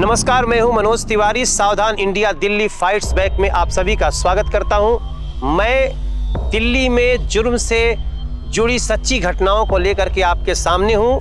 नमस्कार, मैं हूं मनोज तिवारी। सावधान इंडिया दिल्ली फाइट्स बैक में आप सभी का स्वागत करता हूं। मैं दिल्ली में जुर्म से जुड़ी सच्ची घटनाओं को लेकर के आपके सामने हूं।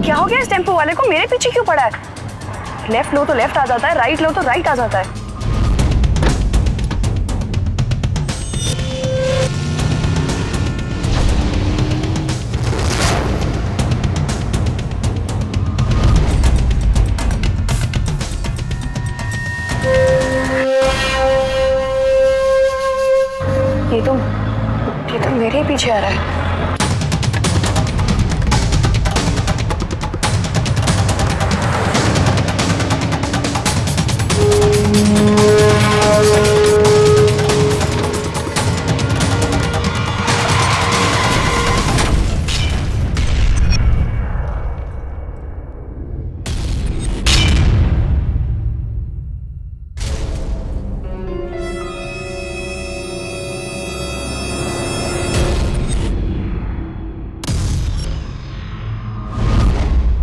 क्या हो गया इस टेम्पो वाले को? मेरे पीछे क्यों पड़ा है? लेफ्ट लो तो लेफ्ट आ जाता है, राइट लो तो राइट आ जाता है। ये तो मेरे ही पीछे आ रहा है।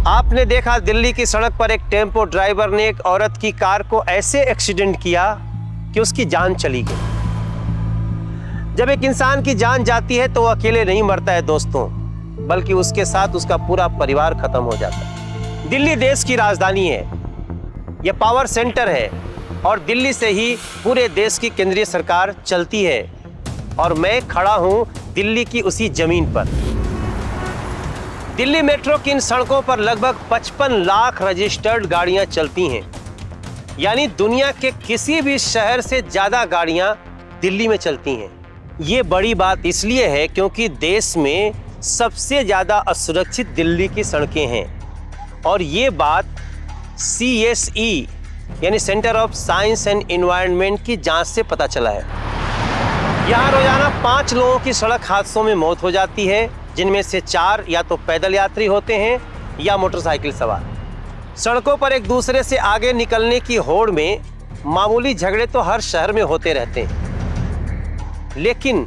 आपने देखा दिल्ली की सड़क पर एक टेम्पो ड्राइवर ने एक औरत की कार को ऐसे एक्सीडेंट किया कि उसकी जान चली गई। जब एक इंसान की जान जाती है तो वो अकेले नहीं मरता है दोस्तों, बल्कि उसके साथ उसका पूरा परिवार खत्म हो जाता है। दिल्ली देश की राजधानी है, यह पावर सेंटर है और दिल्ली से ही पूरे देश की केंद्रीय सरकार चलती है। और मैं खड़ा हूं दिल्ली की उसी जमीन पर। दिल्ली मेट्रो की इन सड़कों पर लगभग 55 लाख रजिस्टर्ड गाड़ियां चलती हैं, यानी दुनिया के किसी भी शहर से ज्यादा गाड़ियां दिल्ली में चलती हैं। ये बड़ी बात इसलिए है क्योंकि देश में सबसे ज्यादा असुरक्षित दिल्ली की सड़कें हैं और ये बात CSE यानी centre of science and environment की जांच से पता चला है। यहाँ रोजाना 5 लोगों की सड़क हादसों में मौत हो जाती है, जिनमें से 4 या तो पैदल यात्री होते हैं या मोटरसाइकिल सवार। सड़कों पर एक दूसरे से आगे निकलने की होड़ में मामूली झगड़े तो हर शहर में होते रहते हैं, लेकिन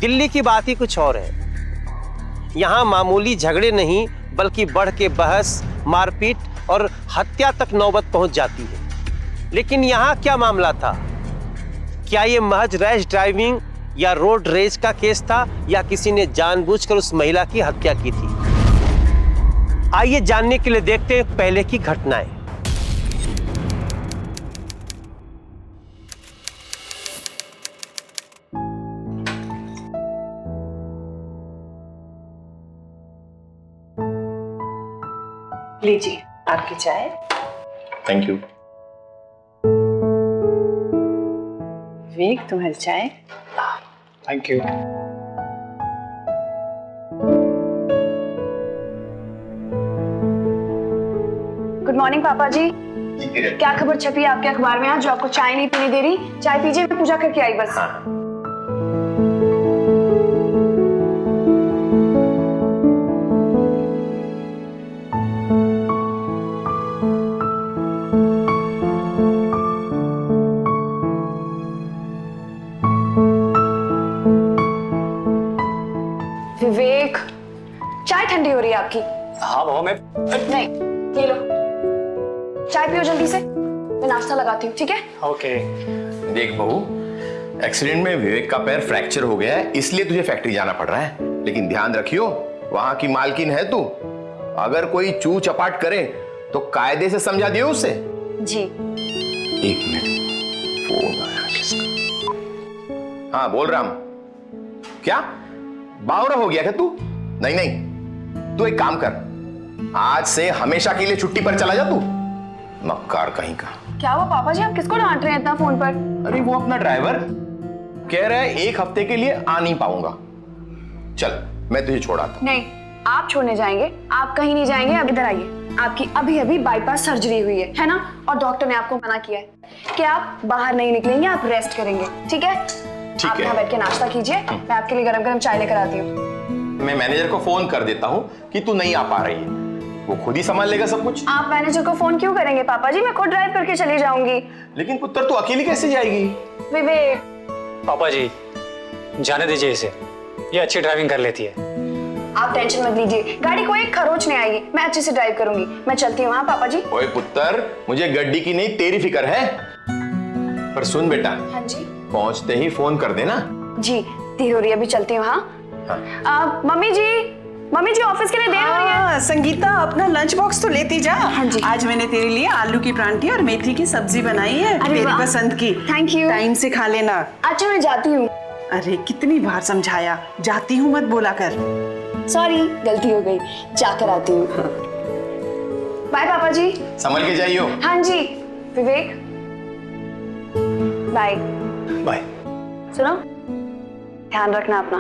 दिल्ली की बात ही कुछ और है। यहाँ मामूली झगड़े नहीं बल्कि बढ़ के बहस, मारपीट और हत्या तक नौबत पहुंच जाती है। लेकिन यहाँ क्या मामला था? क्या ये महज रैश ड्राइविंग या रोड रेज का केस था या किसी ने जानबूझकर उस महिला की हत्या की थी? आइए जानने के लिए देखते हैं पहले की घटनाएं। लीजिए आपकी चाय। Thank you. विवेक तुम्हारी चाय। Thank you. गुड मॉर्निंग पापा जी। क्या खबर छपी है आपके अखबार में आज जो आपको चाय नहीं पीने दे रही? चाय पीजिए, मैं पूजा करके आई बस। हाँ। विवेक, चाय ठंडी हो रही है आपकी। हाँ बाबा, मैं नहीं, ये लो चाय पियो जल्दी से, मैं नाश्ता लगाती हूँ, ठीक है? ओके। देख बहू, एक्सीडेंट में विवेक का पैर फ्रैक्चर हो गया है, इसलिए तुझे फैक्ट्री जाना पड़ रहा है। लेकिन ध्यान रखियो, वहां की मालकिन है तू, अगर कोई चू चपाट करे तो कायदे से समझा दियो उसे। जी। एक मिनट, फोन आया किसका? हाँ बोल राम। क्या बावरा हो गया क्या तू? नहीं नहीं, तू एक काम कर, आज से हमेशा के लिए छुट्टी पर चला जा तू। मक्कार कहीं का। क्या हुआ पापा जी, आप किसको डांट रहे हैं इतना फोन पर? अरे वो अपना ड्राइवर कह रहा है 1 हफ्ते के लिए आ नहीं पाऊंगा। चल मैं तुझे छोड़ाता हूं। नहीं, आप छोड़ने जाएंगे? आप कहीं नहीं जाएंगे, अब इधर आइए। आपकी अभी अभी बाईपास सर्जरी हुई है ना? और डॉक्टर ने आपको मना किया है कि आप बाहर नहीं निकलेंगे, आप रेस्ट करेंगे, ठीक है? आप यहाँ बैठ के नाश्ता कीजिए, मैं आपके लिए गरम गरम चाय लेकर आती हूँ। मैं मैनेजर को फोन कर देता हूँ कि तू नहीं आ पा रही है, वो खुद ही संभाल लेगा सब कुछ। आप मैनेजर को फोन क्यों करेंगे पापा जी? मैं खुद ड्राइव करके चली जाऊंगी। लेकिन पुत्र तू अकेली कैसे जाएगी? विवेक, पापा जी जाने दीजिए इसे, ये अच्छी ड्राइविंग कर लेती है। आप टेंशन मत लीजिए, गाड़ी को एक खरोच नहीं आएगी, मैं अच्छे से ड्राइव करूंगी। मैं चलती हूँ। हाँ पापा जी। ओए पुत्र, मुझे गड्डी की नहीं तेरी फिक्र है। पर सुन बेटा, हाँ जी पहुंचते ही फोन कर देना। जी, देर हो रही है, अभी चलती हूँ। हाँ मम्मी जी ऑफिस के लिए देर हो रही है। संगीता, अपना लंच बॉक्स तो लेती जा। हाँ जी। आज मैंने तेरे लिए आलू की परांठी और मेथी की सब्जी बनाई है, अरे तेरी वाह। पसंद की। Thank you। टाइम से खा लेना। अच्छा मैं जाती हूँ। अरे कितनी बार समझाया, जाती हूँ मत बोला कर। सॉरी, गलती हो गई, जाकर आती हूँ। बाय पापा जी। संभल के जाइयो। हाँ जी विवेक, बाय। बाय। सुनो, ध्यान रखना अपना।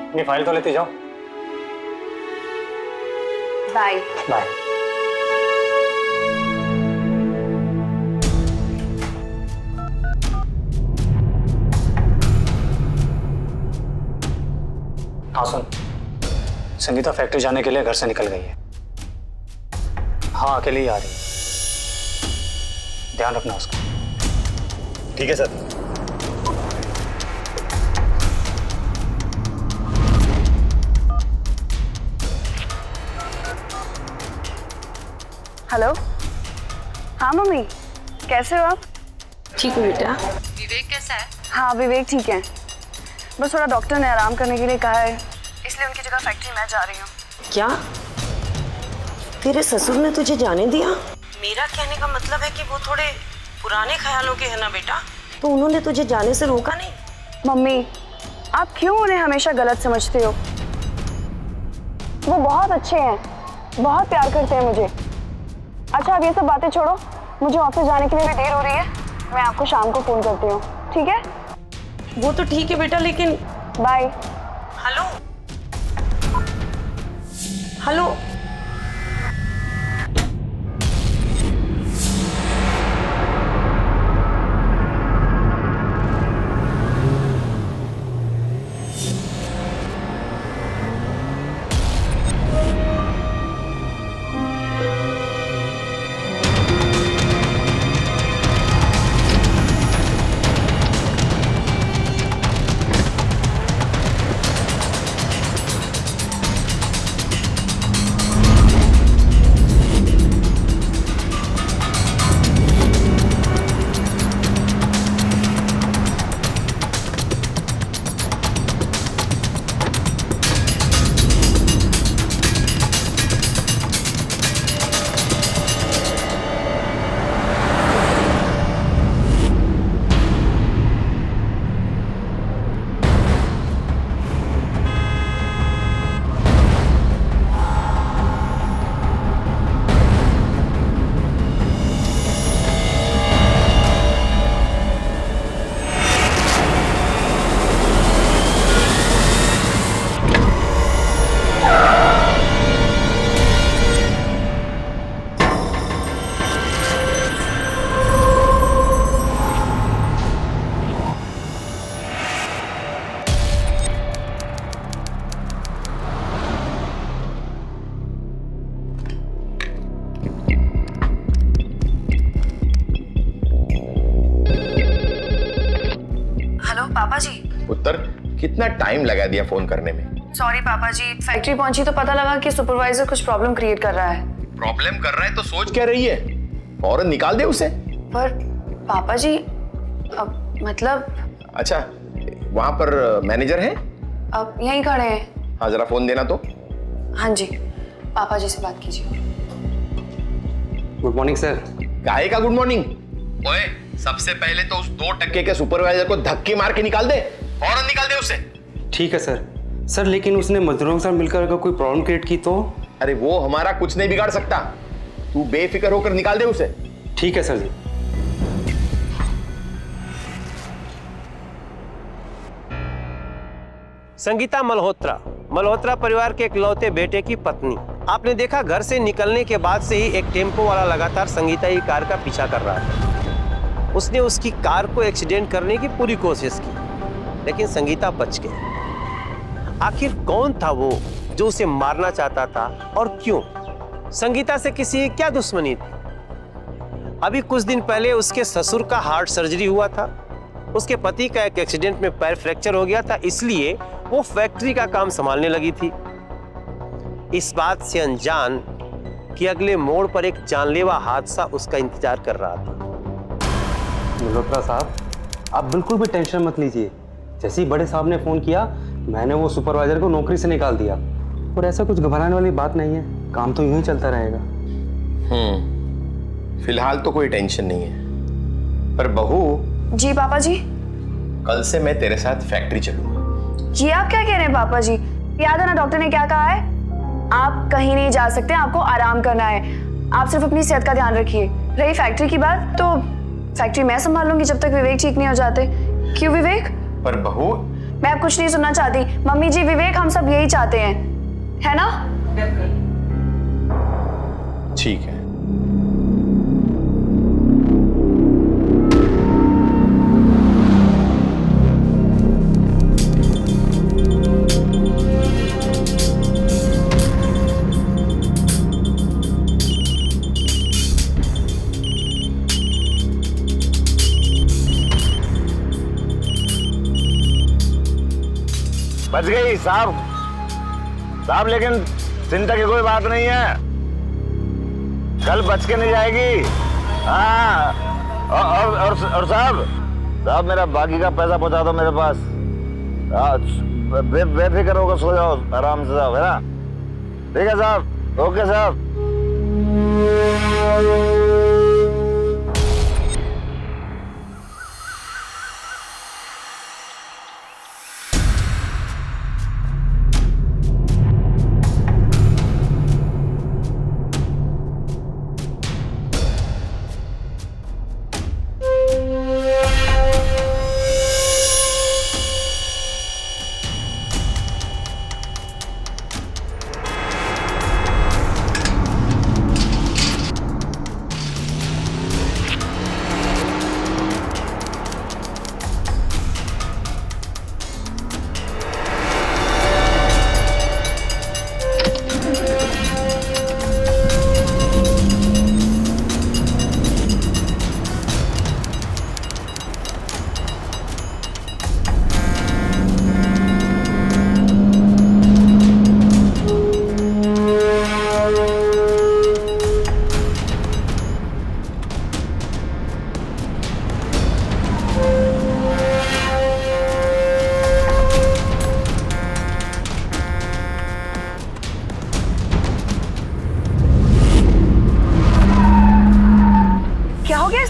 अपनी फाइल तो लेते जाओ। बाय। बाय। हाँ सुन, संगीता फैक्ट्री जाने के लिए घर से निकल गई है। हाँ अकेली ही आ रही है, ध्यान रखना उसका। ठीक है सर। हेलो, हाँ मम्मी, कैसे हो आप? ठीक हूँ बेटा। विवेक कैसा है? हाँ विवेक ठीक है, बस थोड़ा डॉक्टर ने आराम करने के लिए कहा है, इसलिए उनकी जगह फैक्ट्री मैं जा रही हूँ। क्या तेरे ससुर ने तुझे जाने दिया? मेरा कहने का मतलब है कि वो थोड़े पुराने ख्यालों के हैं ना बेटा, तो उन्होंने तुझे जाने से रोका नहीं? मम्मी, आप क्यों उन्हें हमेशा गलत समझते हो? वो बहुत अच्छे हैं, बहुत प्यार करते हैं मुझे। अच्छा अब ये सब बातें छोड़ो, मुझे ऑफिस जाने के लिए भी देर हो रही है, मैं आपको शाम को फोन करती हूँ, ठीक है? वो तो ठीक है बेटा, लेकिन बाय। हेलो हेलो, पापा जी। पुत्र, कितना टाइम लगा दिया फोन करने में। सॉरी पापा जी, फैक्ट्री पहुंची तो पता लगा कि सुपरवाइजर कुछ प्रॉब्लम क्रिएट कर रहा है। प्रॉब्लम कर रहा है तो सोच क्या रही है, फौरन निकाल दे उसे। पर पापा जी, अब मतलब। अच्छा, वहां पर मैनेजर है? अब यहीं खड़े हैं। हाँ जरा फोन देना तो। हाँ जी, पापा जी से बात कीजिए। Good morning sir. काहे का गुड मॉर्निंग? ओए, सबसे पहले तो उस 2% के सुपरवाइजर को धक्के मार के निकाल दे, फौरन निकाल दे उसे। ठीक है सर। सर लेकिन उसने मजदूरों के साथ मिलकर अगर कोई प्रॉब्लम क्रिएट की तो? अरे वो हमारा कुछ नहीं बिगाड़ सकता, तू बेफिक्र होकर निकाल दे उसे। ठीक है सर जी। संगीता मल्होत्रा, मल्होत्रा परिवार के इकलौते बेटे की पत्नी। आपने देखा घर से निकलने के बाद से ही एक टेम्पो वाला लगातार संगीता की कार का पीछा कर रहा था। उसने उसकी कार को एक्सीडेंट करने की पूरी कोशिश की, लेकिन संगीता बच गई। आखिर कौन था वो जो उसे मारना चाहता था और क्यों? संगीता से किसी की क्या दुश्मनी थी? अभी कुछ दिन पहले उसके ससुर का हार्ट सर्जरी हुआ था, उसके पति का एक एक्सीडेंट में पैर फ्रैक्चर हो गया था, इसलिए वो फैक्ट्री का काम संभालने लगी थी। इस बात से अनजान कि अगले मोड़ पर एक जानलेवा हादसा उसका इंतजार कर रहा था। मल्होत्रा साहब, आप बिल्कुल भी टेंशन मत लीजिए। जैसे ही बड़े साहब ने फोन किया, मैंने वो सुपरवाइजर को नौकरी से निकाल दिया। और ऐसा कुछ घबराने वाली बात नहीं है, काम तो यूं ही चलता रहेगा। फिलहाल तो कोई टेंशन नहीं है, पर बहू। जी पापा जी। कल से मैं तेरे साथ फैक्ट्री चलूंगा। जी आप क्या कह रहे हैं पापा जी? याद है ना डॉक्टर ने क्या कहा है? आप कहीं नहीं जा सकते, आपको आराम करना है। आप सिर्फ अपनी सेहत का ध्यान रखिए। रही फैक्ट्री की बात, तो फैक्ट्री मैं संभाल लूंगी जब तक विवेक ठीक नहीं हो जाते। क्यों विवेक? पर बहू, मैं अब कुछ नहीं सुनना चाहती। मम्मी जी, विवेक, हम सब यही चाहते हैं, है ना? ठीक है। बच गई साहब। साहब लेकिन चिंता की कोई बात नहीं है, कल बच के नहीं जाएगी। हाँ, और साहब मेरा बाकी का पैसा पहुंचा दो मेरे पास। बेफिक्र होकर सो जाओ आराम से साहब, है ना? ठीक है साहब, ओके साहब।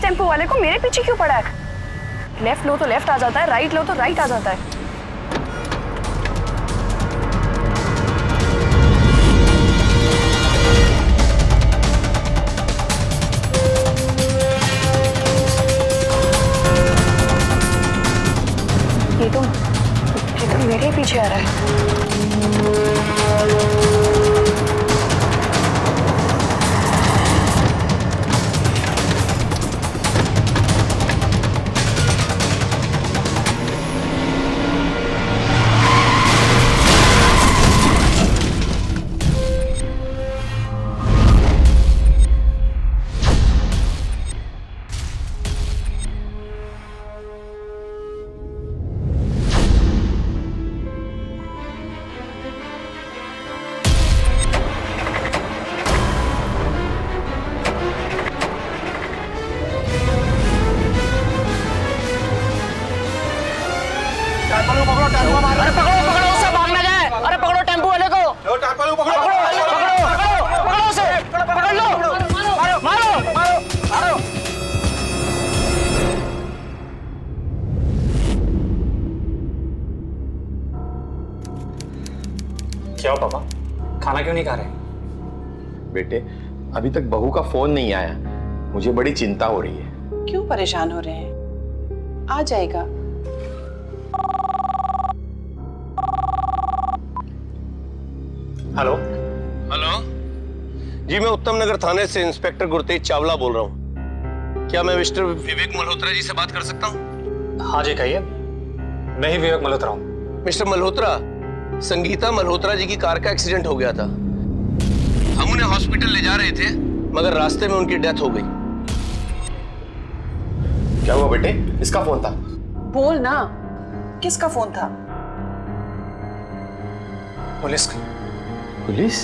टेम्पो वाले को मेरे पीछे क्यों पड़ा है? लेफ्ट लो तो लेफ्ट आ जाता है, राइट लो तो राइट आ जाता है। ये तो मेरे पीछे आ रहा है। क्या हो पापा, खाना क्यों नहीं खा रहे? बेटे, अभी तक बहू का फोन नहीं आया। मुझे बड़ी चिंता हो रही है। क्यों परेशान हो रहे हैं? आ जाएगा। हेलो। हेलो जी, मैं उत्तम नगर थाने से इंस्पेक्टर गुरतेज चावला बोल रहा हूँ। क्या मैं मिस्टर विवेक मल्होत्रा जी से बात कर सकता हूँ? हाँ जी, कहिए। मैं ही विवेक मल्होत्रा हूँ। मिस्टर मल्होत्रा, संगीता मल्होत्रा जी की कार का एक्सीडेंट हो गया था। हम उन्हें हॉस्पिटल ले जा रहे थे, मगर रास्ते में उनकी डेथ हो गई। क्या हुआ बेटे? किसका फोन था? बोल ना, किसका फोन था? पुलिस का। पुलिस?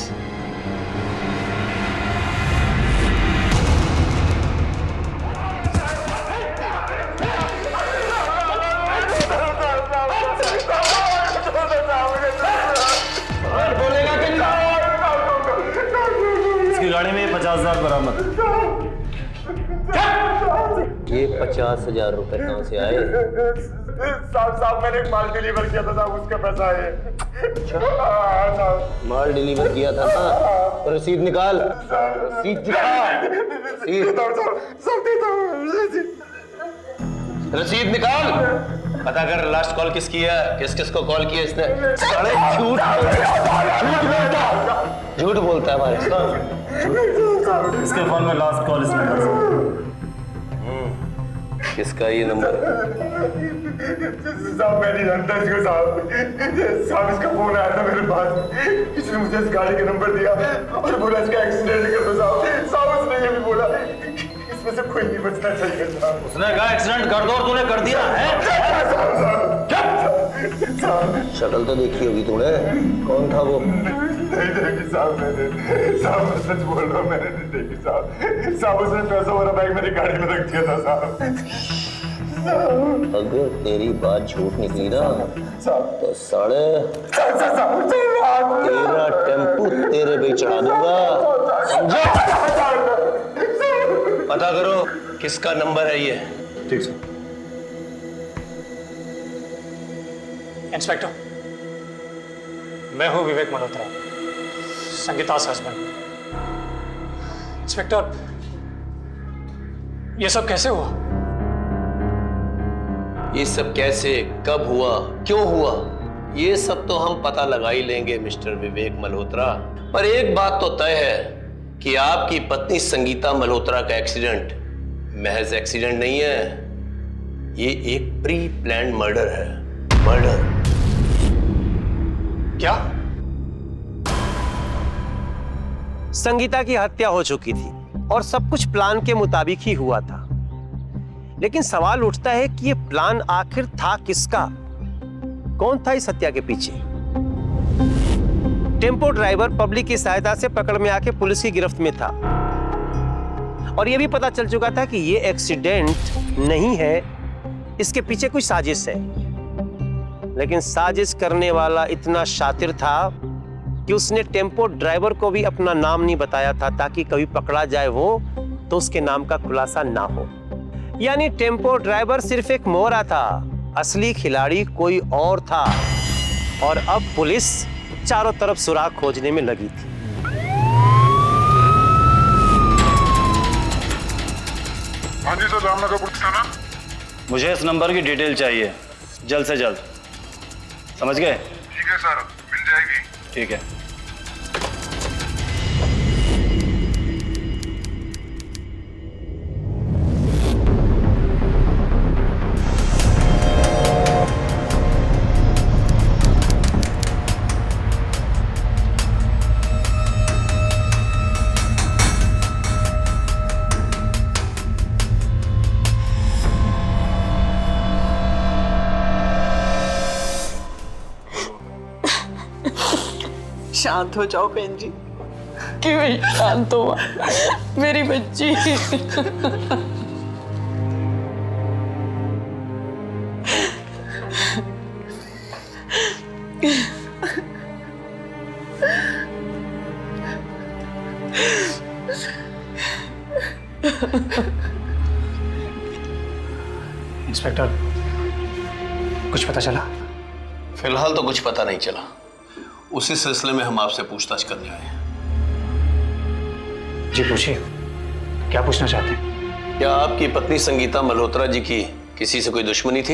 इसकी गाड़ी में 50,000 बरामद। ये 50,000 रुपए कहाँ से आए? साहब मैंने एक माल डिलीवर किया था साहब, उसका पैसा है। माल डिलीवर किया था ना? तो रसीद निकाल। रसीद निकाल। रसीद निकाल। पता कर लास्ट कॉल किसकी है, किस किस को कॉल किया इसने। साले झूठ बोलता है हमारे साथ। इसके फोन में लास्ट कॉल इस नंबर से। किसका ये नंबर? साहब मैं नहीं जानता इसको साहब इसका फोन आया था मेरे पास। इसने मुझे इस गाड़ी का नंबर दिया और बोला इसका एक्सीडेंट कर दो साहब उसने ये भी बोला इसमें से कोई नहीं बचना चाहिए साहब। उसने कहा एक्सीडेंट कर दो और तूने कर दिया है? शक्ल तो देखी होगी तूने, कौन था वो? नहीं देखी साहब मैंने। साहब मैं सच बोल रहा हूँ, मैंने नहीं देखी साहब उसने पैसा वाला बैग मेरी गाड़ी में रख दिया था साहब। अगर तेरी बात झूठ निकली ना तो साले तेरा टेम्पू तेरे पे चढ़ा दूंगा, समझा? पता करो किसका नंबर है ये। ठीक सर। इंस्पेक्टर, मैं हूं विवेक मल्होत्रा, संगीता's हस्बैंड। इंस्पेक्टर, ये सब कैसे हुआ? ये सब कैसे, कब हुआ, क्यों हुआ, ये सब तो हम पता लगा ही लेंगे मिस्टर विवेक मल्होत्रा। पर एक बात तो तय है कि आपकी पत्नी संगीता मल्होत्रा का एक्सीडेंट महज एक्सीडेंट नहीं है, ये एक प्री प्लान्ड मर्डर है। मर्डर। क्या? संगीता की हत्या हो चुकी थी और सब कुछ प्लान के मुताबिक ही हुआ था। लेकिन सवाल उठता है कि ये प्लान आखिर था किसका? कौन था इस हत्या के पीछे? टेम्पो ड्राइवर पब्लिक की सहायता से पकड़ में आके पुलिस की गिरफ्त में था और यह भी पता चल चुका था कि ये एक्सीडेंट नहीं है, इसके पीछे कुछ साजिश है। लेकिन साजिश करने वाला इतना शातिर था कि उसने टेम्पो ड्राइवर को भी अपना नाम नहीं बताया था, ताकि कभी पकड़ा जाए वो तो उसके नाम का खुलासा ना हो। यानी टेम्पो ड्राइवर सिर्फ एक मोहरा था, असली खिलाड़ी कोई और था। और अब पुलिस चारों तरफ सुराग खोजने में लगी थी। हाँ जी सर, रामनगर पुलिस थाना। मुझे इस नंबर की डिटेल चाहिए, जल्द से जल्द। समझ गए? ठीक है सर, मिल जाएगी। ठीक है। शांत हो जाओ बहन जी। क्यों शांत हुआ मेरी बच्ची? इंस्पेक्टर, कुछ पता चला? फिलहाल तो कुछ पता नहीं चला, उसी सिलसिले में हम आपसे पूछताछ करने आए हैं। जी पूछिए, क्या पूछना चाहते हैं? क्या आपकी पत्नी संगीता मल्होत्रा जी की किसी से कोई दुश्मनी थी?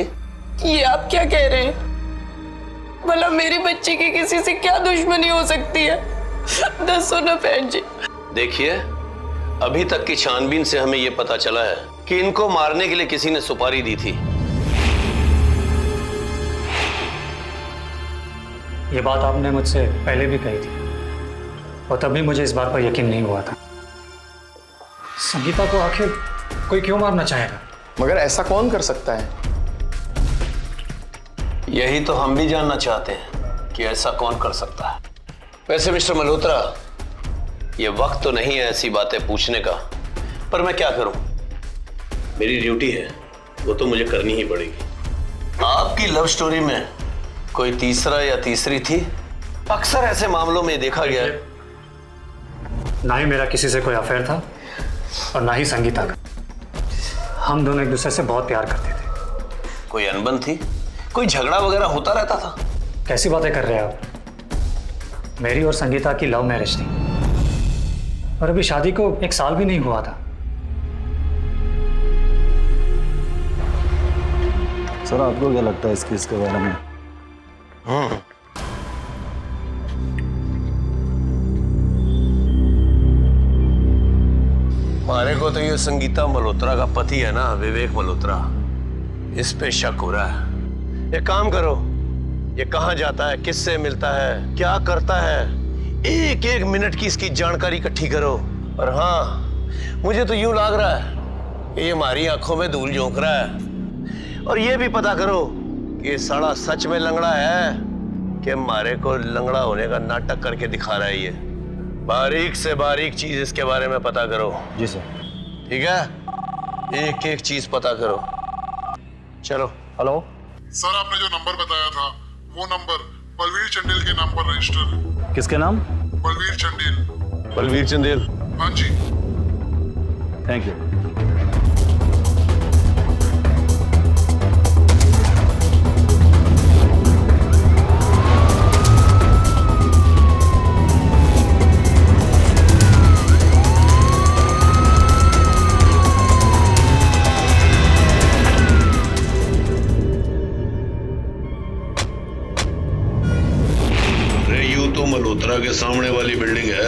ये आप क्या कह रहे हैं? भला मेरी बच्ची की किसी से क्या दुश्मनी हो सकती है? दसो ना बहन जी। देखिए, अभी तक की छानबीन से हमें यह पता चला है कि इनको मारने के लिए किसी ने सुपारी दी थी। ये बात आपने मुझसे पहले भी कही थी और तब भी मुझे इस बात पर यकीन नहीं हुआ था। संगीता को आखिर कोई क्यों मारना चाहेगा? मगर ऐसा कौन कर सकता है? यही तो हम भी जानना चाहते हैं कि ऐसा कौन कर सकता है। वैसे मिस्टर मल्होत्रा, ये वक्त तो नहीं है ऐसी बातें पूछने का, पर मैं क्या करूं? मेरी ड्यूटी है, वो तो मुझे करनी ही पड़ेगी। आपकी लव स्टोरी में कोई तीसरा या तीसरी थी? अक्सर ऐसे मामलों में देखा गया है। ना ही मेरा किसी से कोई अफेयर था और ना ही संगीता का। हम दोनों एक दूसरे से बहुत प्यार करते थे। कोई अनबन थी? कोई झगड़ा वगैरह होता रहता था? कैसी बातें कर रहे हैं आप? मेरी और संगीता की लव मैरिज थी और अभी शादी को 1 साल भी नहीं हुआ था। सर आपको क्या लगता है इस केस के बारे में? हमारे को तो ये संगीता मल्होत्रा का पति है ना, विवेक मल्होत्रा, इस पे शक हो रहा है। एक काम करो, ये कहाँ जाता है, किससे मिलता है, क्या करता है, एक एक मिनट की इसकी जानकारी इकट्ठी करो। और हाँ, मुझे तो यूं लग रहा है कि ये हमारी आंखों में धूल झोंक रहा है। और ये भी पता करो कि ये साला सच में लंगड़ा है कि हमारे को लंगड़ा होने का नाटक करके दिखा रहा है। ये बारीक से बारीक चीज इसके बारे में पता करो। जी सर। ठीक है, एक एक चीज पता करो। चलो। हेलो सर, आपने जो नंबर बताया था वो नंबर बलवीर चंदेल के नाम पर रजिस्टर है। किसके नाम? बलवीर चंदेल। बलवीर चंदेल? हाँ जी। Thank you. तो मल्होत्रा के सामने वाली बिल्डिंग है।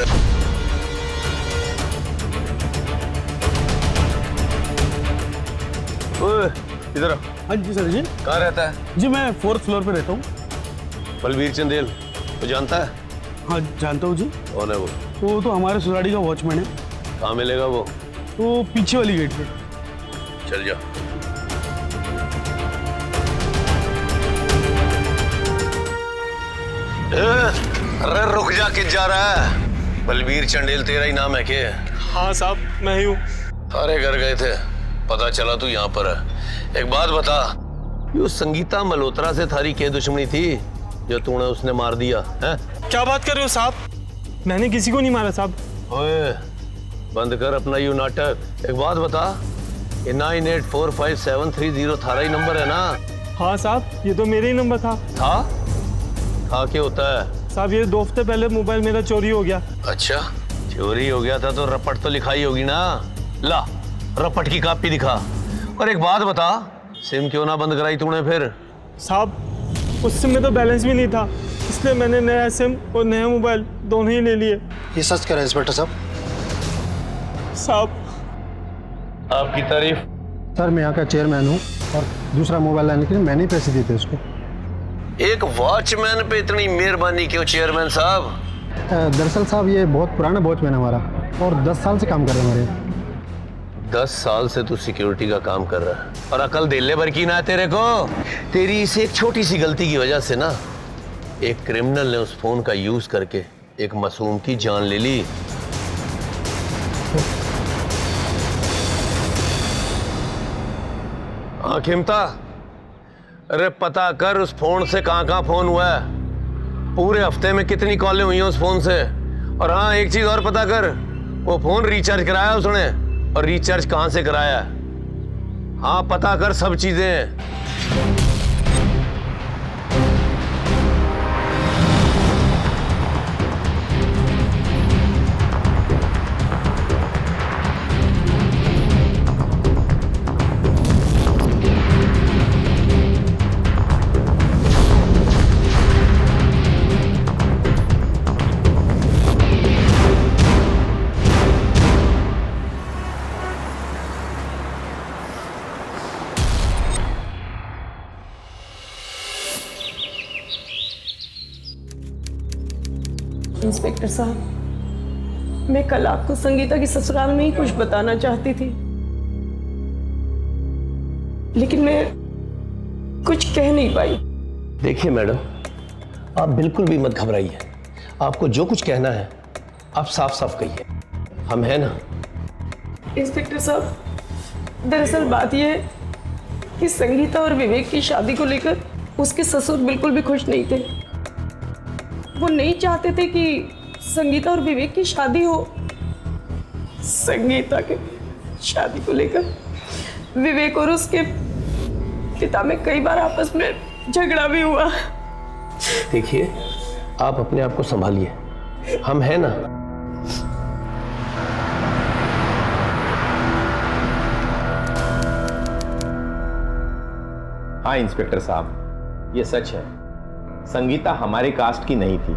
ओए, इधर आ। हाँ जी सर जी। कहाँ रहता है? जी मैं 4th फ्लोर पे रहता हूँ। बलवीर चंदेल तो जानता है? हाँ जानता हूँ जी। कौन है वो? वो तो हमारे सोसाइटी का वॉचमैन है। कहाँ मिलेगा वो? वो पीछे वाली गेट पे। चल जा। अरे रुक जा, किस जा रहा है? बलवीर चंदेल तेरा ही नाम है क्या? हाँ साहब, मैं ही हूँ। अरे घर गए थे, पता चला तू यहाँ पर है। एक बात बता, ये संगीता मल्होत्रा से थारी क्या दुश्मनी थी जो तूने उसने मार दिया है? क्या बात कर रहे हो साहब? मैंने किसी को नहीं मारा साहब। ओए, बंद कर अपना यू नाटक। एक बात बता, ये 98457330 थारा ही नंबर है ना? हाँ साहब, ये तो मेरा ही नंबर था। था क्या होता है? साहब ये 2 हफ्ते पहले मोबाइल मेरा चोरी हो गया। अच्छा, चोरी हो गया था तो रपट तो लिखाई होगी ना? ला, रपट की कॉपी दिखा। और एक बात बता, सिम क्यों ना बंद कराई तूने फिर? साहब उस सिम में तो बैलेंस भी नहीं था, इसलिए मैंने नया सिम और नया मोबाइल दोनों ही ले लिए। ये सच कह रहे हैं इंस्पेक्टर साहब? साहब आपकी तारीफ? सर मैं यहाँ का चेयरमैन हूँ और दूसरा मोबाइल लाने के लिए मैंने ही पैसे दिए थे उसको। एक वॉचमैन पे इतनी मेहरबानी क्यों चेयरमैन साहब? दरअसल साहब ये बहुत पुराना वॉचमैन है हमारा और 10 साल से काम कर रहे हैं हमारे। 10 साल से तू सिक्योरिटी का काम कर रहा है और अकल दिल्ले भर की ना है तेरे को? तेरी इस एक छोटी सी गलती की वजह से ना एक क्रिमिनल ने उस फोन का यूज करके एक मासूम की जान ले ली। हाँ खिमता, अरे पता कर उस फोन से कहाँ फोन हुआ है, पूरे हफ्ते में कितनी कॉलें हुई हैं उस फोन से। और हाँ एक चीज और पता कर, वो फोन रिचार्ज कराया उसने और रिचार्ज कहाँ से कराया है। हाँ पता कर सब चीजें। इंस्पेक्टर साहब, मैं कल आपको संगीता की ससुराल में ही कुछ बताना चाहती थी, लेकिन मैं कुछ कह नहीं पाई। देखिए मैडम, आप बिल्कुल भी मत घबराइए। आपको जो कुछ कहना है आप साफ साफ कहिए, हम हैं ना। इंस्पेक्टर साहब, दरअसल बात यह है कि संगीता और विवेक की शादी को लेकर उसके ससुर बिल्कुल भी खुश नहीं थे। वो नहीं चाहते थे कि संगीता और विवेक की शादी हो। संगीता के शादी को लेकर विवेक और उसके पिता में कई बार आपस में झगड़ा भी हुआ। देखिए, आप अपने आप को संभालिए, हम हैं ना। हाँ इंस्पेक्टर साहब, ये सच है। संगीता हमारे कास्ट की नहीं थी,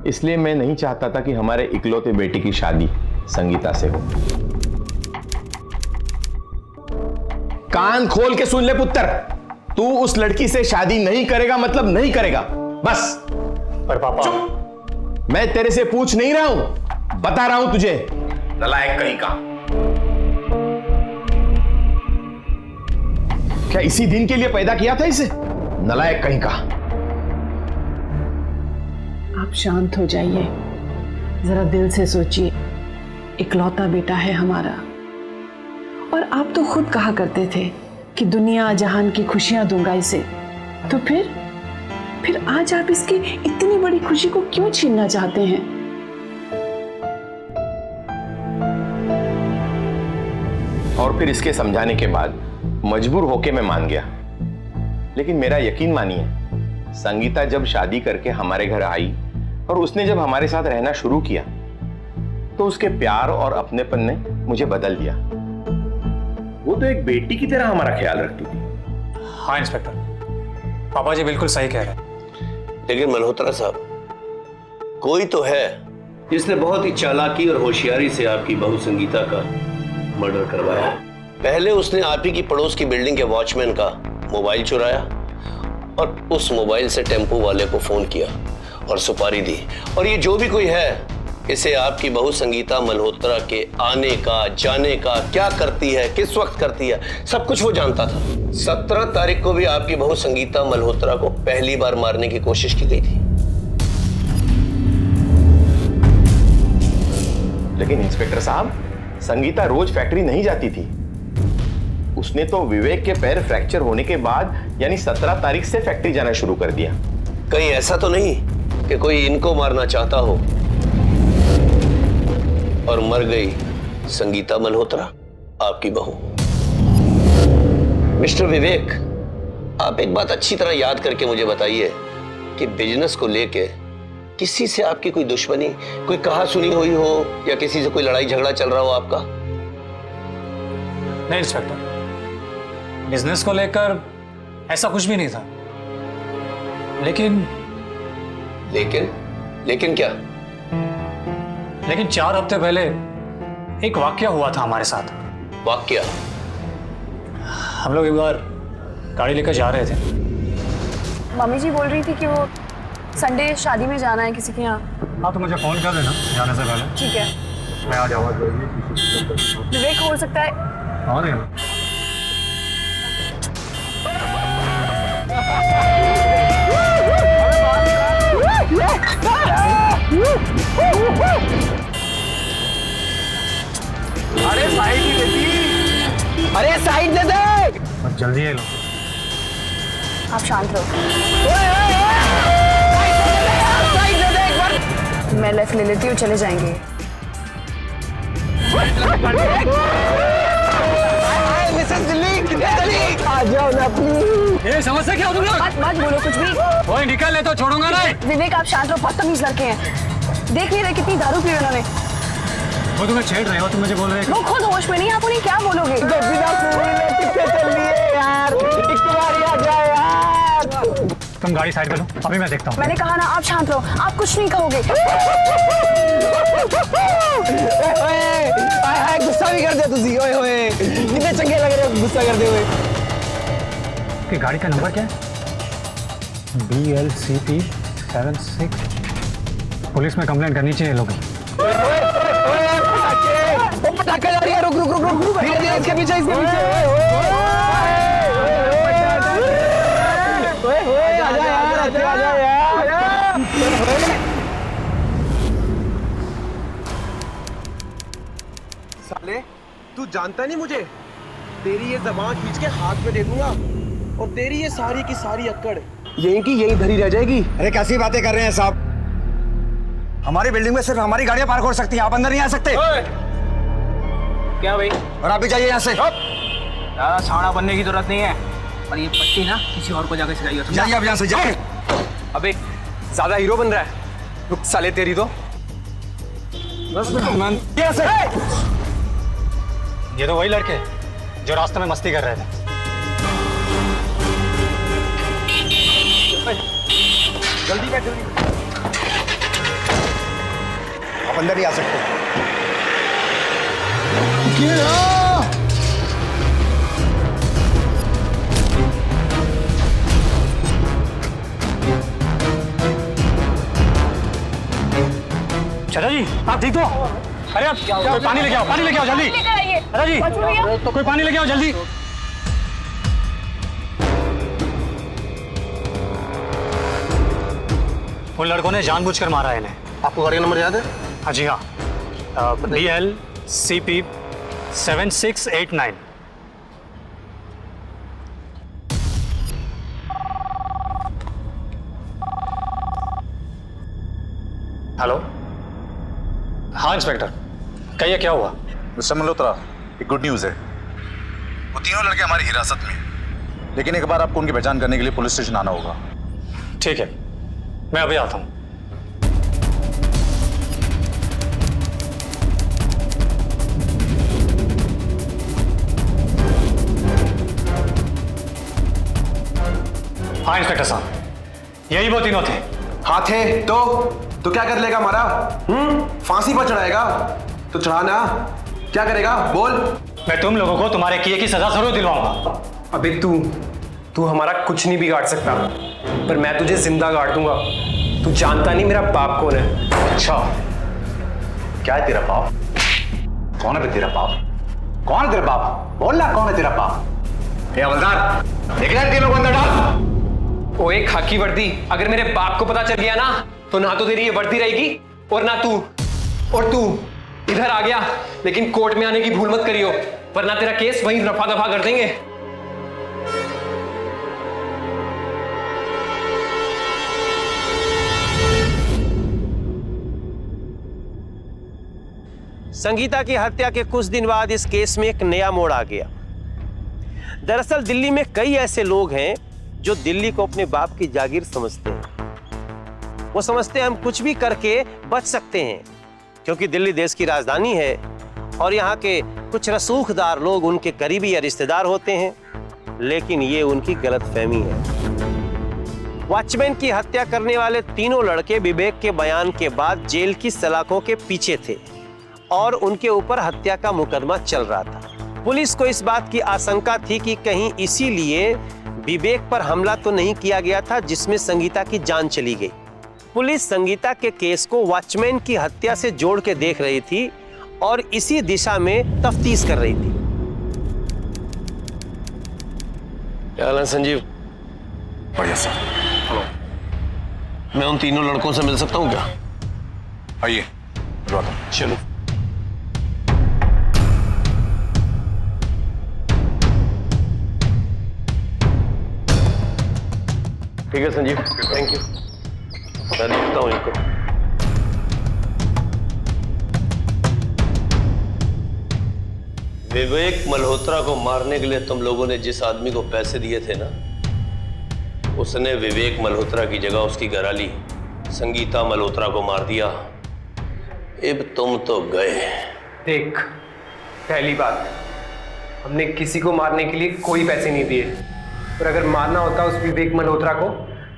इसलिए मैं नहीं चाहता था कि हमारे इकलौते बेटे की शादी संगीता से हो। कान खोल के सुन ले पुत्र, तू उस लड़की से शादी नहीं करेगा मतलब नहीं करेगा, बस। पर पापा, चुप! मैं तेरे से पूछ नहीं रहा हूं, बता रहा हूं तुझे, नालायक कहीं का। क्या इसी दिन के लिए पैदा किया था इसे? नालायक कहीं का। आप शांत हो जाइए, जरा दिल से सोचिए। इकलौता बेटा है हमारा, और आप तो खुद कहा करते थे कि दुनिया जहान की खुशियां दूंगा इसे। तो फिर आज आप इसकी इतनी बड़ी खुशी को क्यों छीनना चाहते हैं? और फिर इसके समझाने के बाद मजबूर होके मैं मान गया। लेकिन मेरा यकीन मानिए, संगीता जब शादी करके हमारे घर आई और उसने जब हमारे साथ रहना शुरू किया, तो उसके प्यार और अपनेपन ने मुझे बदल दिया। वो तो एक बेटी की तरह हमारा ख्याल रखती थी। हाँ इंस्पेक्टर, पापा जी बिल्कुल सही कह रहे हैं। लेकिन मल्होत्रा साहब, कोई तो है जिसने बहुत ही चालाकी और होशियारी से आपकी बहू संगीता का मर्डर करवाया। पहले उसने आप ही की पड़ोस की बिल्डिंग के वॉचमैन का मोबाइल चुराया और उस मोबाइल से टेम्पो वाले को फोन किया और सुपारी दी। और ये जो भी कोई है, इसे आपकी बहू संगीता मल्होत्रा के आने का, जाने का, क्या करती है, किस वक्त करती है, सब कुछ वो जानता था। 17 तारीख को भी आपकी बहू संगीता मल्होत्रा को पहली बार मारने की कोशिश की गई थी। लेकिन इंस्पेक्टर साहब, संगीता रोज फैक्ट्री नहीं जाती थी। उसने तो विवेक के पैर फ्रैक्चर होने के बाद यानी 17 तारीख से फैक्ट्री जाना शुरू कर दिया। कहीं ऐसा तो नहीं कि कोई इनको मारना चाहता हो और मर गई संगीता मल्होत्रा, आपकी बहू। मिस्टर विवेक, आप एक बात अच्छी तरह याद करके मुझे बताइए कि बिजनेस को लेके किसी से आपकी कोई दुश्मनी, कोई कहा सुनी हुई हो या किसी से कोई लड़ाई झगड़ा चल रहा हो आपका? नहीं इंस्पेक्टर, बिजनेस को लेकर ऐसा कुछ भी नहीं था। लेकिन क्या? लेकिन 4 हफ्ते पहले एक वाकया हुआ था हमारे साथ। वाकया? हम लोग एक बार गाड़ी लेकर जा रहे थे। मम्मी जी बोल रही थी कि वो संडे शादी में जाना है किसी के यहाँ। हाँ, तो मुझे फोन कर देना जाने से पहले। ठीक है, मैं आ जाऊंगा। विवेक हो सकता है। हाँ नहीं। अरे साइड ही देती, अरे साइड दे दे। बस जल्दी है लो। आप शांत रहो। साइड दे दे एक बार। मैं लेफ्ट ले लेती हूँ, चले जाएंगे। मिसेस दिल्ली, दिल्ली आ जाओ ना प्लीज। ये समस्या क्या हो तुम लोग? मत बोलो कुछ भी। ओए निकल ले तो छोड़ूंगा नहीं। विवेक आप शांत रहो, बदतमीज लड़के हैं। देख नहीं रहे कितनी दारू पी उन्होंने। वो तुम्हें छेड़ रहे हो, तुम मुझे बोल रहे हो। वो खुद होश में नहीं, आप उन्हें क्या बोलोगे? यार एक बार आ जाओ यार। तुम गाड़ी साइड कर लो, अभी मैं देखता हूँ। मैंने कहा ना, आप शांत रहो, आप कुछ नहीं कहोगे। गुस्सा भी कर दिया तुझी। ओए होए, कितने चंगे लग रहे हो गुस्सा करते हुए। कि गाड़ी का नंबर क्या है? BLCP 76। पुलिस में कंप्लेंट करनी चाहिए लोग। पटाखा जा रही है, रुक रुक रुक रुक, धीरे-धीरे इसके पीछे आजा यार। साले तू जानता नहीं मुझे, तेरी ये जबान खींच के हाथ में दे दूंगा और तेरी ये सारी की सारी अक्कड़ यहीं की यहीं धरी रह जाएगी। अरे कैसी बातें कर रहे हैं साहब? हमारी बिल्डिंग में सिर्फ हमारी गाड़ियां पार्क हो सकती हैं, आप अंदर नहीं आ सकते। क्या भाई? और आप भी जाइए यहाँ से। ज्यादा छावड़ा बनने की जरूरत नहीं है, और ये पट्टी ना किसी और को जाकर सिखाइए। जाइए आप यहाँ से, जाइए। अबे ज्यादा हीरो बन रहा है, रुक साले तेरी तो। बस यहाँ से। ये तो वही लड़के जो रास्ते में मस्ती कर रहे थे। जल्दी बैठ, जल्दी। आप अंदर नहीं आ सकते। चाचा जी आप ठीक तो? अरे आप कोई पानी लेके आओ, पानी लेके आओ जल्दी। चाचा जी तो कोई पानी लेके आओ जल्दी। उन लड़कों ने जानबूझकर मारा है इन्हें। आपको गाड़ी का नंबर याद है? हाँ जी हाँ, BLCP 7689। हेलो, हाँ इंस्पेक्टर, कहिए क्या हुआ? मिस्टर मल्होत्रा, एक गुड न्यूज़ है। वो तीनों लड़के हमारी हिरासत में हैं, लेकिन एक बार आपको उनकी पहचान करने के लिए पुलिस स्टेशन आना होगा। ठीक है, मैं अभी आता हूँ। हाँ इंस्पेक्टर साहब, यही वो तीनों थे। हाँ थे तो क्या कर लेगा हमारा? फांसी पर चढ़ाएगा तो चढ़ाना, क्या करेगा बोल? मैं तुम लोगों को तुम्हारे किए की सजा जरूर दिलवाऊंगा। अबे तू हमारा कुछ नहीं बिगाड़ सकता, पर मैं तुझे जिंदा गाड़ दूंगा। तू जानता नहीं मेरा बाप कौन है। अच्छा, क्या है तेरा बाप? कौन है तेरा बाप? कौन है तेरा बाप? बोलना कौन है तेरा बाप? ये हवलदार, देख रहे तीनों को अंदर डाल। ओए खाकी वर्दी, अगर मेरे बाप को पता चल गया ना तो ना तो तेरी ये वर्दी रहेगी और ना तू। और तू इधर आ गया, लेकिन कोर्ट में आने की भूल मत करियो, वरना तेरा केस वहीं रफा दफा कर देंगे। संगीता की हत्या के कुछ दिन बाद इस केस में एक नया मोड़ आ गया। दरअसल दिल्ली में कई ऐसे लोग हैं जो दिल्ली को अपने बाप की जागीर समझते हैं। वो समझते हैं हम कुछ भी करके बच सकते हैं, क्योंकि दिल्ली देश की राजधानी है और यहाँ के कुछ रसूखदार लोग उनके करीबी या रिश्तेदार होते हैं। लेकिन ये उनकी गलतफहमी है। वॉचमैन की हत्या करने वाले तीनों लड़के विवेक के बयान के बाद जेल की सलाखों के पीछे थे और उनके ऊपर हत्या का मुकदमा चल रहा था। पुलिस को इस बात की आशंका थी कि कहीं इसीलिए विवेक पर हमला तो नहीं किया गया था जिसमें संगीता की जान चली गई। पुलिस संगीता के केस को वॉचमैन की हत्या से जोड़ के देख रही थी और इसी दिशा में तफ्तीश कर रही थी। क्या हाल है संजीव? बढ़िया सर। हेलो, मैं उन तीनों लड़कों से मिल सकता हूँ क्या? आइए बुलवाता हूं। चलो। ठीक है संजीव, थैंक यू। मैं देखता हूँ इनको। विवेक मल्होत्रा को मारने के लिए तुम लोगों ने जिस आदमी को पैसे दिए थे ना, उसने विवेक मल्होत्रा की जगह उसकी घरवाली संगीता मल्होत्रा को मार दिया। अब तुम तो गए। देख, पहली बात, हमने किसी को मारने के लिए कोई पैसे नहीं दिए, और अगर मारना होता उस विवेक मल्होत्रा को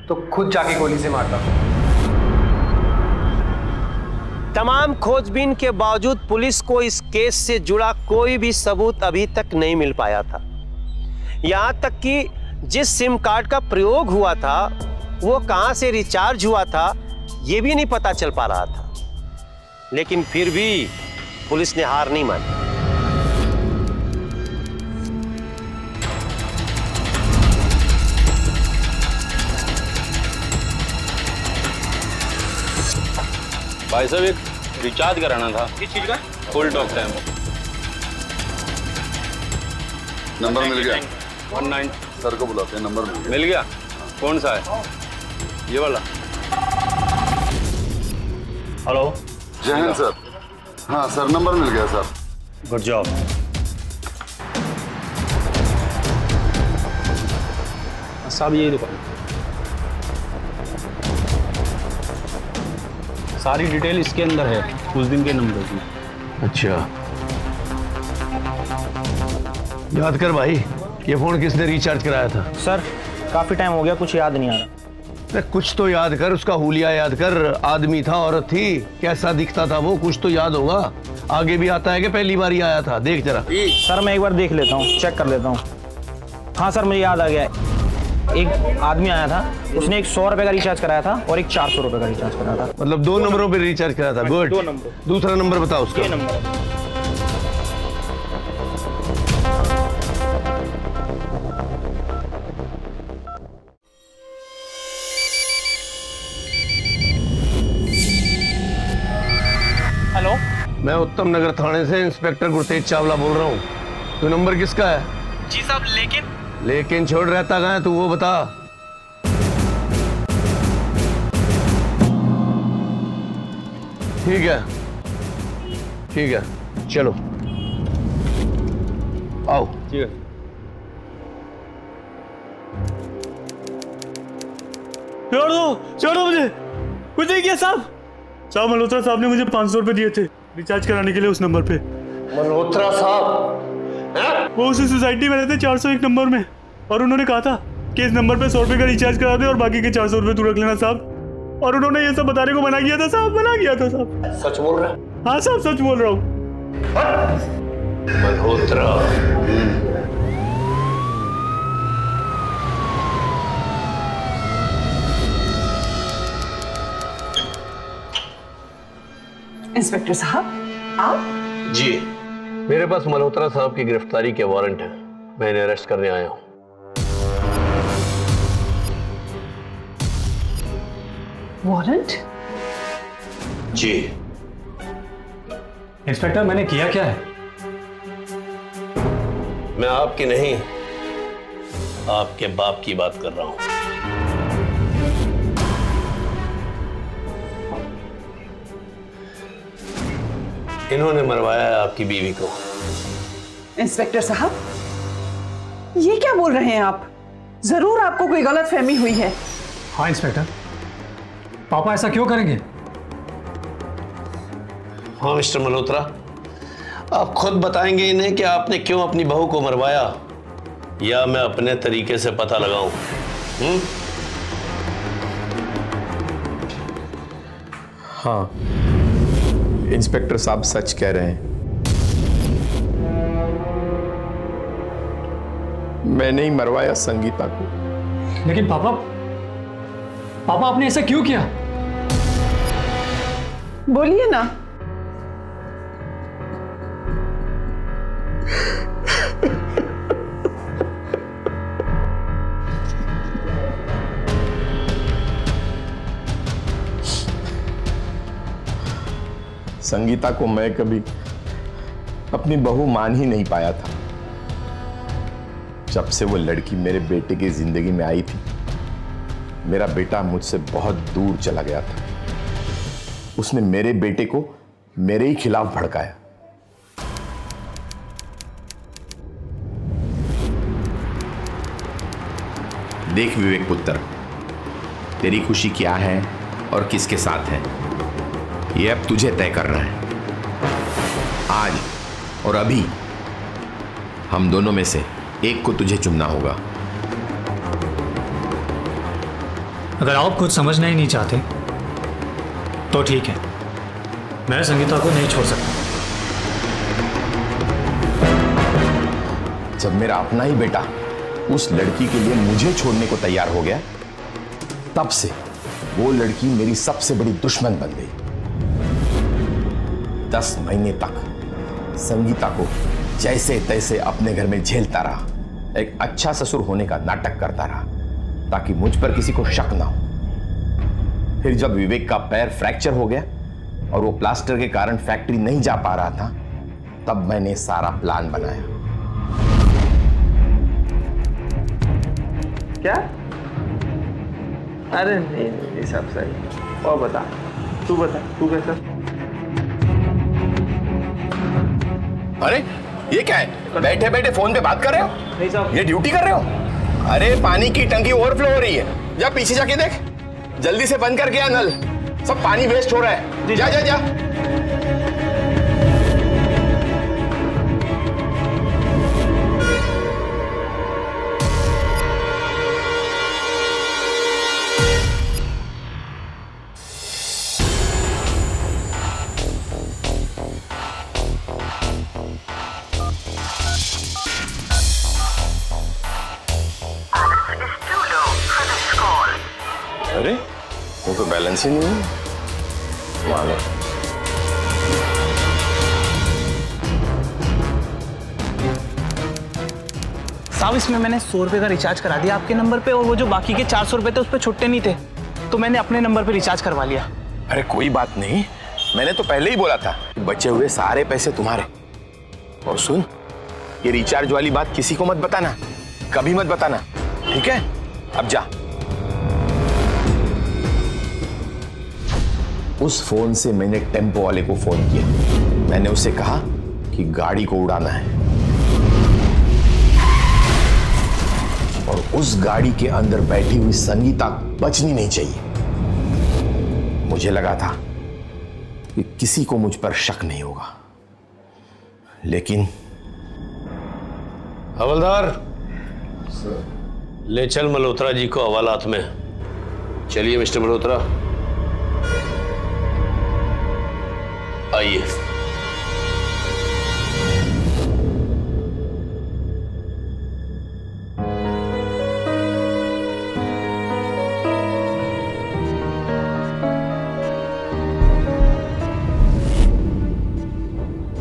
तो खुद जाके गोली से मारता। तमाम खोजबीन के बावजूद पुलिस को इस केस से जुड़ा कोई भी सबूत अभी तक नहीं मिल पाया था। यहां तक कि जिस सिम कार्ड का प्रयोग हुआ था वो कहां से रिचार्ज हुआ था ये भी नहीं पता चल पा रहा था, लेकिन फिर भी पुलिस ने हार नहीं मानी। भाई साहब एक रिचार्ज कराना था। किस चीज का? Full talk time. नंबर मिल गया? 19 सर को बुलाते हैं, नंबर मिल गया। कौन सा है? ये वाला। हेलो, जय हिंद सर। हाँ सर, नंबर मिल गया सर। Good job. साहब यही दुकान, सारी डिटेल इसके अंदर है, उस दिन के नंबर की। अच्छा, याद कर भाई, ये फोन किसने रिचार्ज कराया था? सर काफी टाइम हो गया, कुछ याद नहीं आ रहा। अरे कुछ तो याद कर, उसका हुलिया याद कर। आदमी था, औरत थी, कैसा दिखता था वो, कुछ तो याद होगा। आगे भी आता है कि पहली बार ही आया था? देख जरा। सर मैं एक बार देख लेता हूँ, चेक कर लेता हूँ। हाँ सर मुझे याद आ गया, एक आदमी आया था, उसने एक 100 रुपए का रिचार्ज कराया था और एक 400 रुपए का रिचार्ज कराया था। मतलब 2 नंबरों पे रिचार्ज कराया था। गुड। 2 नंबर। दूसरा नंबर बताओ उसका। ये नंबर। हेलो, मैं उत्तम नगर थाने से इंस्पेक्टर गुरतेज चावला बोल रहा हूँ। तो नंबर किसका है? जी साहब, लेकिन छोड़ रहता कहाँ है तू, वो बता। ठीक है, ठीक है, चलो आओ। ठीक है। छोड़ दो मुझे, कुछ नहीं किया साहब। साहब मल्होत्रा साहब ने मुझे 500 रुपए दिए थे रिचार्ज कराने के लिए उस नंबर पे। मल्होत्रा साहब? वो उसी सोसाइटी में रहते 401 नंबर में, और उन्होंने कहा था कि इस नंबर पे 100 रुपए का रिचार्ज करा दे और बाकी के 400 रुपए तू रख लेना साहब। और उन्होंने ये सब बताने को मना किया था साहब, मना किया था साहब। सच बोल रहा है? हाँ साहब सच बोल रहा हूँ। मल्होत्रा, इंस्पेक्टर साहब आप? जी, मेरे पास मल्होत्रा साहब की गिरफ्तारी के वारंट है। मैं इन्हें अरेस्ट करने आया हूँ। वारंट? जी। इंस्पेक्टर मैंने किया क्या है? मैं आपकी नहीं, आपके बाप की बात कर रहा हूं। इन्होंने मरवाया है आपकी बीवी को। इंस्पेक्टर साहब ये क्या बोल रहे हैं आप? जरूर आपको कोई गलत फहमी हुई है। हाँ इंस्पेक्टर, पापा ऐसा क्यों करेंगे? हाँ मिस्टर मल्होत्रा, आप खुद बताएंगे इन्हें कि आपने क्यों अपनी बहू को मरवाया, या मैं अपने तरीके से पता लगाऊं? हाँ, इंस्पेक्टर साहब सच कह रहे हैं। मैंने ही मरवाया संगीता को। लेकिन पापा आपने ऐसा क्यों किया? बोलिए ना। संगीता को मैं कभी अपनी बहू मान ही नहीं पाया था। जब से वो लड़की मेरे बेटे की जिंदगी में आई थी, मेरा बेटा मुझसे बहुत दूर चला गया था। उसने मेरे बेटे को मेरे ही खिलाफ भड़काया। देख विवेक पुत्र, तेरी खुशी क्या है और किसके साथ है, ये अब तुझे तय करना है। आज और अभी हम दोनों में से एक को तुझे चुनना होगा। अगर आप कुछ समझना ही नहीं चाहते तो ठीक है, मैं संगीता को नहीं छोड़ सकता। जब मेरा अपना ही बेटा उस लड़की के लिए मुझे छोड़ने को तैयार हो गया, तब से वो लड़की मेरी सबसे बड़ी दुश्मन बन गई। 10 महीने तक संगीता को जैसे तैसे अपने घर में झेलता रहा, एक अच्छा ससुर होने का नाटक करता रहा ताकि मुझ पर किसी को शक ना हो। फिर जब विवेक का पैर फ्रैक्चर हो गया और वो प्लास्टर के कारण फैक्ट्री नहीं जा पा रहा था, तब मैंने सारा प्लान बनाया। क्या? अरे नहीं सब सही। और बता, तू कैसा? अरे ये क्या है? बैठे बैठे फोन पे बात कर रहे हो? नहीं साहब। ये ड्यूटी कर रहे हो? अरे पानी की टंकी ओवरफ्लो हो रही है, जा पीछे जाके देख। जल्दी से बंद करके आ नल, सब पानी वेस्ट हो रहा है। जा जा जा। अरे वो तो बैलेंस ही नहीं है। मानो साहब इसमें मैंने 100 रुपए का रिचार्ज करा दिया आपके नंबर पे, और वो जो बाकी के 400 रुपए थे उस पर छुट्टे नहीं थे, तो मैंने अपने नंबर पे रिचार्ज करवा लिया। अरे कोई बात नहीं, मैंने तो पहले ही बोला था कि बचे हुए सारे पैसे तुम्हारे। और सुन, ये रिचार्ज वाली बात किसी को मत बताना, कभी मत बताना, ठीक है? अब जा। उस फोन से मैंने टेम्पो वाले को फोन किया। मैंने उसे कहा कि गाड़ी को उड़ाना है और उस गाड़ी के अंदर बैठी हुई संगीता बचनी नहीं चाहिए। मुझे लगा था कि किसी को मुझ पर शक नहीं होगा, लेकिन हवलदार ले चल मल्होत्रा जी को हवालात में। चलिए मिस्टर मल्होत्रा, आइए।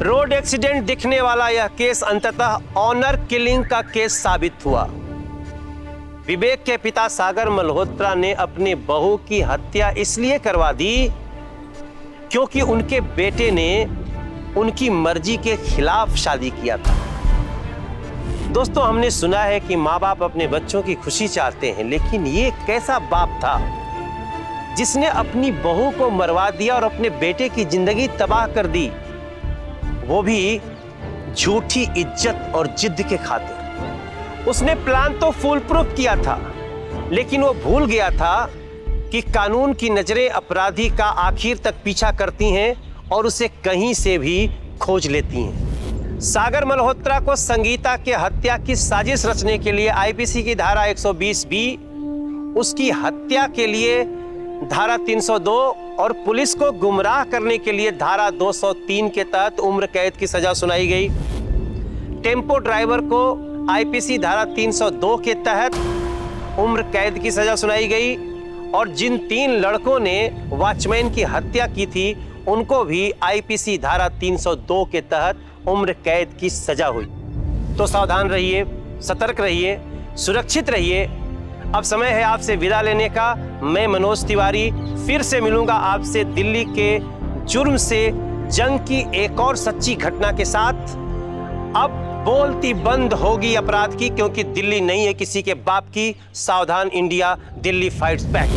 रोड एक्सीडेंट दिखने वाला यह केस अंततः ऑनर किलिंग का केस साबित हुआ। विवेक के पिता सागर मल्होत्रा ने अपनी बहू की हत्या इसलिए करवा दी क्योंकि उनके बेटे ने उनकी मर्जी के खिलाफ शादी किया था। दोस्तों, हमने सुना है कि माँ बाप अपने बच्चों की खुशी चाहते हैं, लेकिन ये कैसा बाप था जिसने अपनी बहू को मरवा दिया और अपने बेटे की जिंदगी तबाह कर दी, वो भी झूठी इज्जत और जिद के खातिर। उसने प्लान तो फुल प्रूफ किया था, लेकिन वो भूल गया था कि कानून की नजरें अपराधी का आखिर तक पीछा करती हैं और उसे कहीं से भी खोज लेती हैं। सागर मल्होत्रा को संगीता के हत्या की साजिश रचने के लिए आईपीसी की धारा 120 बी, उसकी हत्या के लिए धारा 302 और पुलिस को गुमराह करने के लिए धारा 203 के तहत उम्र कैद की सजा सुनाई गई। टेम्पो ड्राइवर को आईपीसी धारा 302 के तहत उम्र कैद की सजा सुनाई गई और जिन 3 लड़कों ने वॉचमैन की हत्या की थी उनको भी आईपीसी धारा 302 के तहत उम्र कैद की सजा हुई। तो सावधान रहिए, सतर्क रहिए, सुरक्षित रहिए। अब समय है आपसे विदा लेने का। मैं मनोज तिवारी फिर से मिलूंगा आपसे दिल्ली के जुर्म से जंग की एक और सच्ची घटना के साथ। अब बोलती बंद होगी अपराध की, क्योंकि दिल्ली नहीं है किसी के बाप की। सावधान इंडिया, दिल्ली फाइट्स बैक।